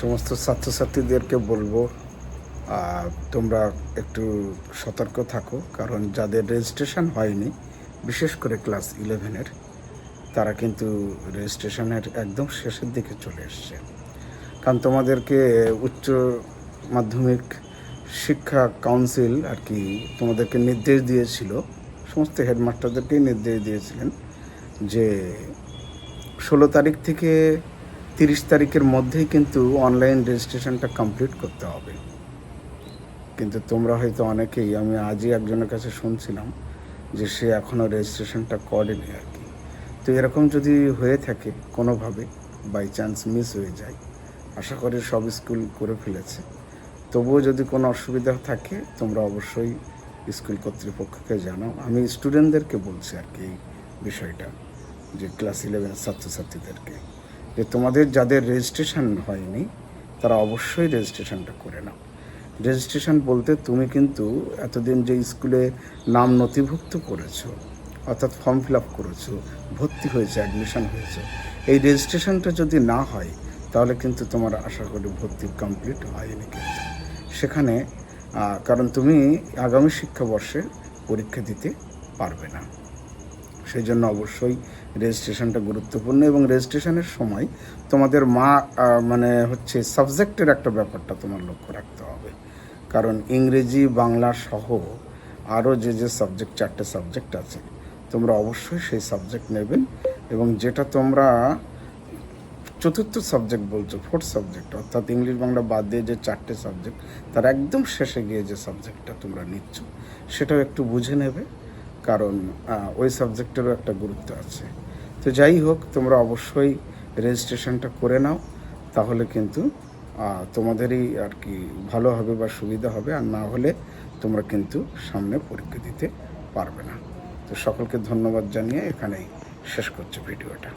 সমস্ত ছাত্রছাত্রীদেরকে বলবো তোমরা একটু সতর্ক থাকো, কারণ যাদের রেজিস্ট্রেশন হয়নি, বিশেষ করে ক্লাস 11-এর, তারা কিন্তু রেজিস্ট্রেশনের একদম শেষের দিকে চলে এসছে। কারণ তোমাদেরকে উচ্চ মাধ্যমিক শিক্ষা কাউন্সিল আর কি তোমাদেরকে নির্দেশ দিয়েছিল, সমস্ত হেডমাস্টারদেরকেই নির্দেশ দিয়েছিলেন যে 16 তারিখ থেকে 30 তারিখের মধ্যেই কিন্তু অনলাইন রেজিস্ট্রেশনটা কমপ্লিট করতে হবে। কিন্তু তোমরা হয়তো অনেকেই, আমি আজই একজনের কাছে শুনছিলাম যে সে এখনও রেজিস্ট্রেশনটা করেনি আর কি। তো এরকম যদি হয়ে থাকে কোনোভাবে, বাই চান্স মিস হয়ে যায়, আশা করি সব স্কুল করে ফেলেছে, তবুও যদি কোনো অসুবিধা থাকে তোমরা অবশ্যই স্কুল কর্তৃপক্ষকে জানাও। আমি স্টুডেন্টদেরকে বলছি আর কি এই বিষয়টা, যে ক্লাস 11 ছাত্রছাত্রীদেরকে, যে তোমাদের যাদের রেজিস্ট্রেশন হয়নি তারা অবশ্যই রেজিস্ট্রেশনটা করে নাও। রেজিস্ট্রেশন বলতে তুমি কিন্তু এতদিন যে স্কুলে নাম নথিভুক্ত করেছো, অর্থাৎ ফর্ম ফিল আপ করেছো, ভর্তি হয়েছে, অ্যাডমিশন হয়েছে, এই রেজিস্ট্রেশনটা যদি না হয় তাহলে কিন্তু তোমার আশা করি ভর্তি কমপ্লিট হয়নি কিন্তু সেখানে, কারণ তুমি আগামী শিক্ষাবর্ষে পরীক্ষা দিতে পারবে না। সেই জন্য অবশ্যই রেজিস্ট্রেশনটা গুরুত্বপূর্ণ, এবং রেজিস্ট্রেশনের সময় তোমাদের সাবজেক্টের একটা ব্যাপারটা তোমার লক্ষ্য রাখতে হবে। কারণ ইংরেজি, বাংলা সহ আরও যে সাবজেক্ট, 4টে সাবজেক্ট আছে, তোমরা অবশ্যই সেই সাবজেক্ট নেবেন। এবং যেটা তোমরা চতুর্থ সাবজেক্ট বলছো, 4th সাবজেক্ট, অর্থাৎ ইংলিশ বাংলা বাদ দিয়ে যে 4টে সাবজেক্ট, তার একদম শেষে গিয়ে যে সাবজেক্টটা তোমরা নিচ্ছ সেটাও একটু বুঝে নেবে, কারণ ওই সাবজেক্টেরও একটা গুরুত্ব আছে। তো যাই হোক, তোমরা অবশ্যই রেজিস্ট্রেশনটা করে নাও, তাহলে কিন্তু তোমাদেরই আর কি ভালো হবে বা সুবিধা হবে, আর না হলে তোমরা কিন্তু সামনে পরীক্ষা দিতে পারবে না। তো সকলকে ধন্যবাদ জানিয়ে এখানেই শেষ করছি ভিডিওটা।